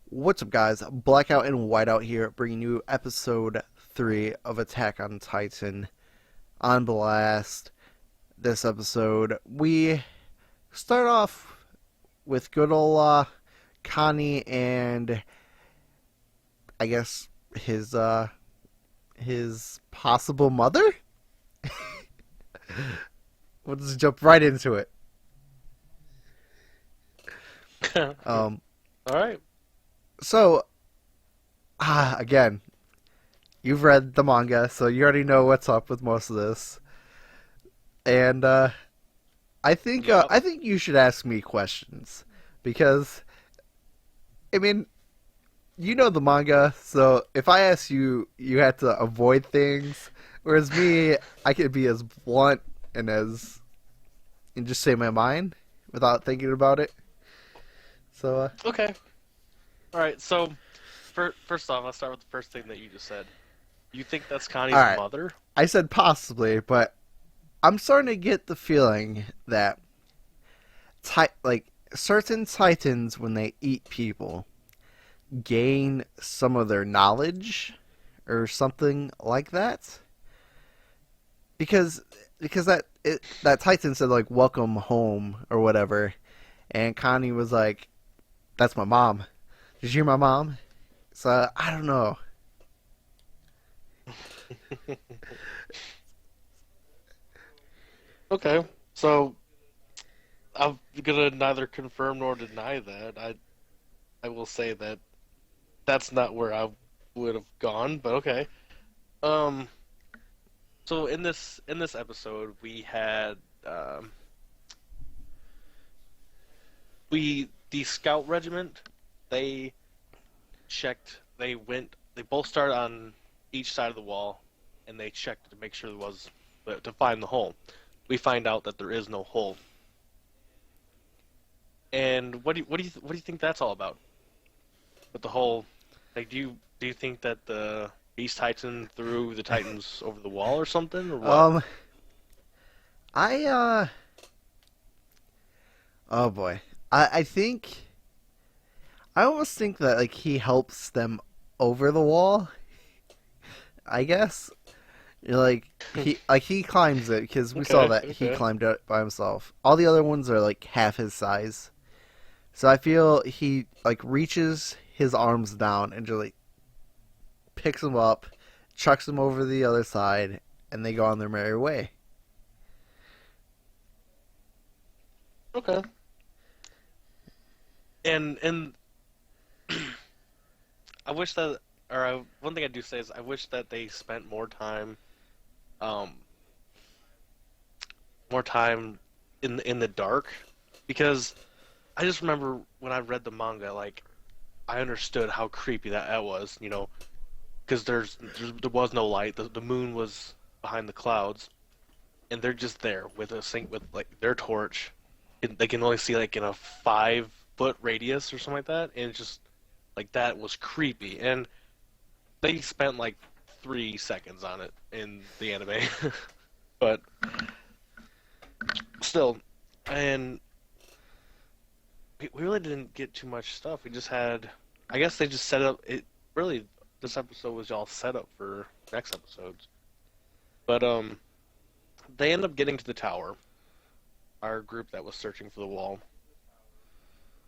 What's up, guys? Blackout and Whiteout here, bringing you episode 3 of Attack on Titan on Blast. This episode, we start off with good old Connie and I guess his possible mother. We'll just jump right into it. All right. So again, you've read the manga, so you already know what's up with most of this. And Yep. I think you should ask me questions because I mean you know the manga, so if I ask you, you have to avoid things. Whereas me, I could be as blunt and just say my mind without thinking about it. So Okay. All right. So, first off, I'll start with the first thing that you just said. You think that's all Connie's right, mother? I said possibly, but I'm starting to get the feeling that like certain titans when they eat people gain some of their knowledge or something like that because that titan said like welcome home or whatever, and Connie was like, that's my mom. Did you hear my mom? So I don't know. Okay. So, I'm gonna neither confirm nor deny that. I will say that that's not where I would have gone, but okay. Um. So in this episode, we had um we the scout regiment. They checked. They both started on each side of the wall, and they checked to make sure there was to find the hole. We find out that there is no hole. And what do you think that's all about? With the whole, like, do you think that the Beast Titan threw the Titans over the wall or something, or what? um I oh boy, I think I almost think that like he helps them over the wall, I guess. He climbs it because we saw Okay, that he okay, climbed it by himself. All the other ones are like half his size. So I feel he like reaches his arms down and just like picks him up, chucks him over the other side, and they go on their merry way. okay. And I wish that, one thing I do say is I wish that they spent um, more time in the dark, because I just remember when I read the manga, like I understood how creepy that was, because there was no light. The moon was behind the clouds, and they're just there with a sync with like their torch. And they can only see like in a 5 foot radius or something like that, and it's just like that was creepy. And they spent like 3 seconds on it in the anime, but still, and we really didn't get too much stuff. We just had, I guess they just set up it. Really, this episode was all set up for next episodes. But they end up getting to the tower. Our group that was searching for the wall.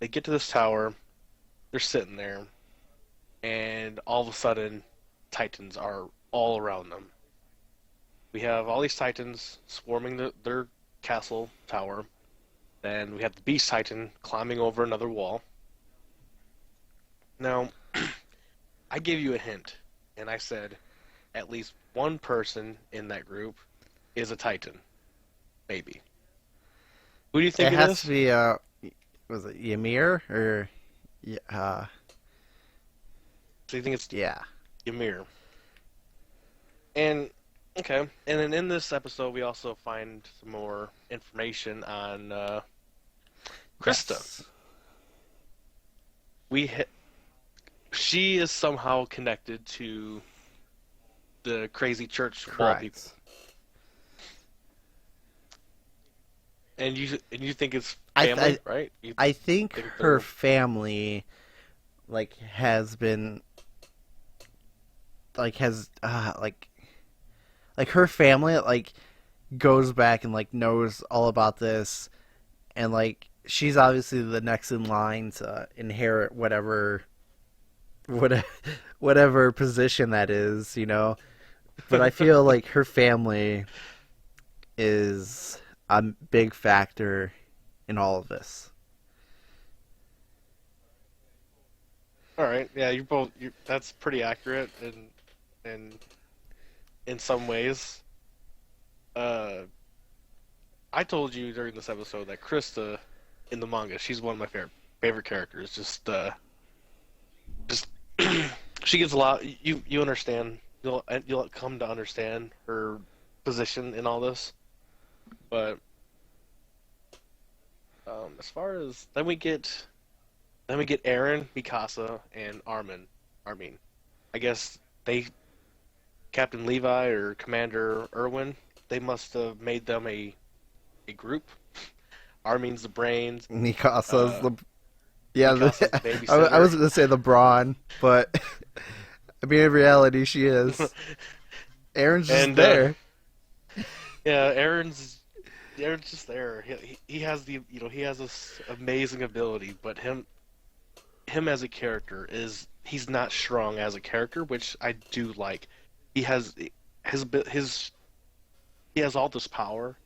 They get to this tower. They're sitting there, and all of a sudden, Titans are all around them. We have all these Titans swarming their castle tower. Then we have the Beast Titan climbing over another wall. Now, I gave you a hint, and I said at least one person in that group is a Titan, maybe. Who do you It think it has to is? be was it Ymir or So you think it's yeah, Ymir? And okay, and then in this episode we also find some more information on Krista. yes, We ha- she is somehow connected to the crazy church wall people, correct. and you think it's I family, th- right? You I think think her they're family like has been like has like her family like goes back and like knows all about this, and like she's obviously the next in line to inherit whatever whatever position that is, you know. But I feel like her family is a big factor in all of this. All right, yeah, you're both. That's pretty accurate in in some ways. Uh, I told you during this episode that Krista in the manga, she's one of my favorite characters. Just she gets a lot. You understand. You'll come to understand her position in all this. But as far as then we get Aaron, Mikasa, and Armin. I guess they Captain Levi or Commander Irwin. They must have made them a group. Armin's the brains. Mikasa's Uh, the yeah. Mikasa's the I babysitter. was gonna say the brawn, but I mean in reality she is. Aaron's just And there. yeah, Aaron's just there. He has he has this amazing ability, but him as a character is he's not strong as a character, which I do like. He has his he has all this power,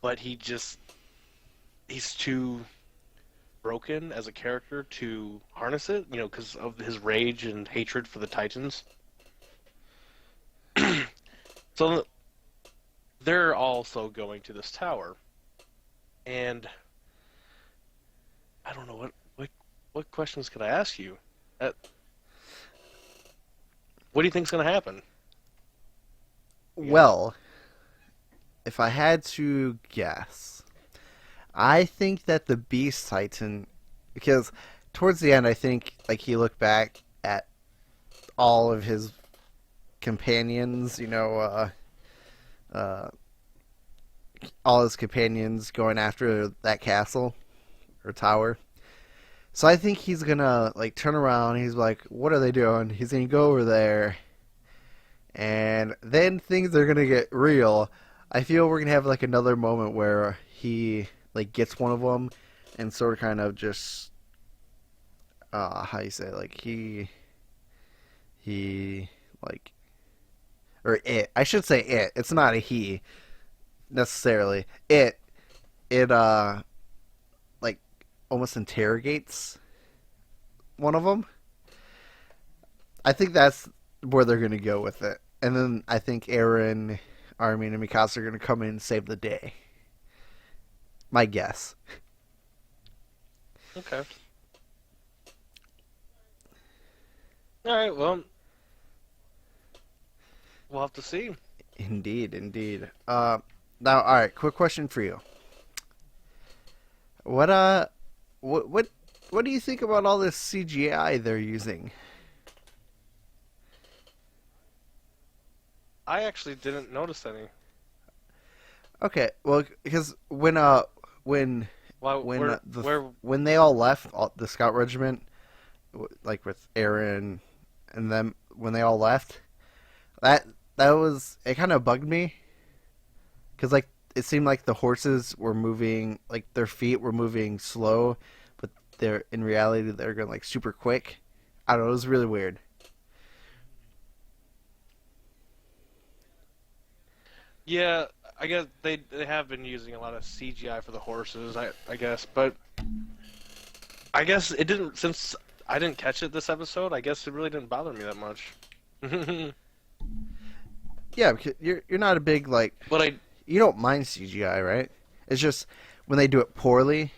but he's too broken as a character to harness it, because of his rage and hatred for the Titans. So they're also going to this tower, and I don't know what questions could I ask you? Uh, what do you think's going to happen? Yeah. Well, if I had to guess, I think that the Beast Titan, because towards the end, I think like he looked back at all of his companions, uh, all his companions going after that castle or tower. So I think he's gonna like turn around. He's like, "What are they doing?" He's gonna go over there, and then things are gonna get real. I feel we're gonna have like another moment where he like gets one of them, and sort of kind of just how you say it? Like he like or it. I should say it. It's not a he necessarily. It like almost interrogates one of them. I think that's where they're gonna go with it, and then I think Aaron, Armin, and Mikasa are gonna come in and save the day. My guess. Okay. All right. Well, we'll have to see. Indeed, indeed. Now, all right. Quick question for you. What what what what do you think about all this CGI they're using? I actually didn't notice any. Okay, well, because when Well, when when they all left the scout regiment, like with Aaron and them, when they all left, that that was it. Kind of bugged me because like it seemed like the horses were moving, like their feet were moving slow, but they're in reality they're going like super quick. I don't know. It was really weird. yeah, I guess they have been using a lot of CGI for the horses. I guess, but I guess it didn't since I didn't catch it this episode. I guess it really didn't bother me that much. Yeah, because you're not a big like But I you don't mind CGI, right? It's just when they do it poorly.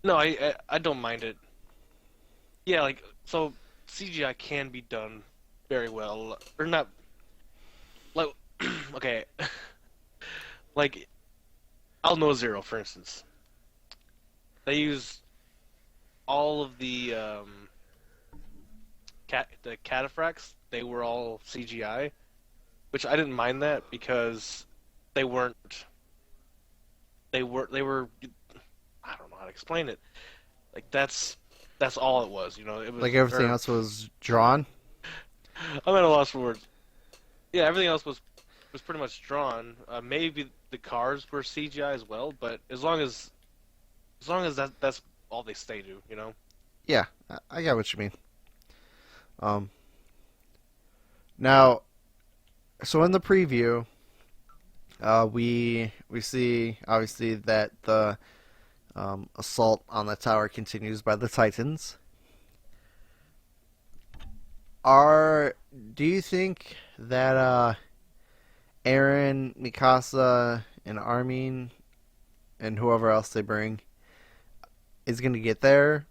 no, I don't mind it. Yeah, like so CGI can be done very well, or not. Like okay, like I'll know Zero for instance. They use all of the cataphracts. They were all CGI, which I didn't mind that because they weren't. They were. I don't know how to explain it. Like that's That's all it was. You know, it Like was. everything Or else was drawn. I'm at a loss for words. Yeah, everything else was pretty much drawn. Maybe the cars were CGI as well, but as long as that's all they stay to, you know. Yeah, I got what you mean. Um, Now, so in the preview, we see obviously that the assault on the tower continues by the Titans. Are Do you think that Aaron, Mikasa, and Armin, and whoever else they bring is going to get there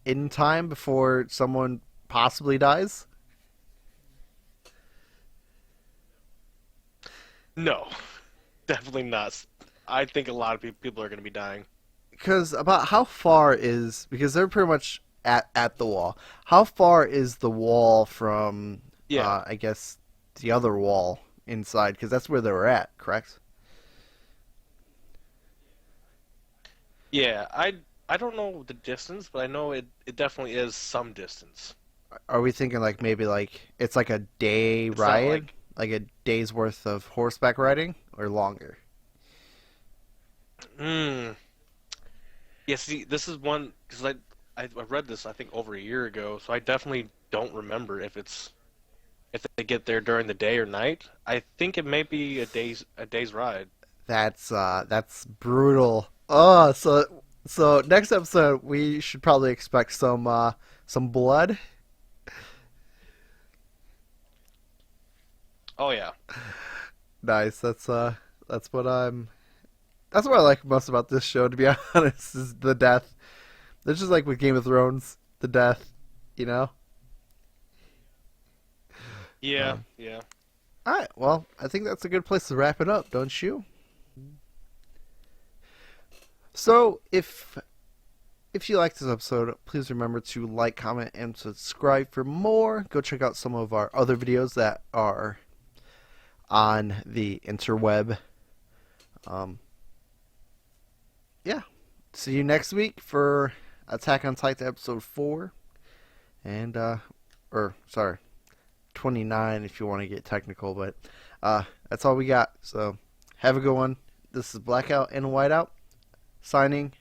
in time before someone possibly dies? No, definitely not. I think a lot of people are going to be dying. Because about how far is, because they're pretty much at the wall. How far is the wall from Yeah, I guess the other wall inside? Because that's where they were at, correct? yeah. I don't know the distance, but I know it definitely is some distance. Are we thinking like maybe like it's like a day It's not ride, like, like a day's worth of horseback riding, or longer? hmm. Yeah, see, this is one because I read this I think over a year ago, so I definitely don't remember if they get there during the day or night. I think it may be a day's ride. That's brutal. Oh, so next episode we should probably expect some blood. Oh yeah, Nice. That's what I'm. That's what I like most about this show. To be honest, is the death. It's just like with Game of Thrones, the death. You know. yeah, Um, yeah. all right. Well, I think that's a good place to wrap it up, don't you? So if you like this episode, please remember to like, comment, and subscribe for more. Go check out some of our other videos that are on the interweb. Um, yeah. See you next week for Attack on Titan episode 4. And, or, sorry, 29 if you want to get technical. But that's all we got. So have a good one. This is Blackout and Whiteout signing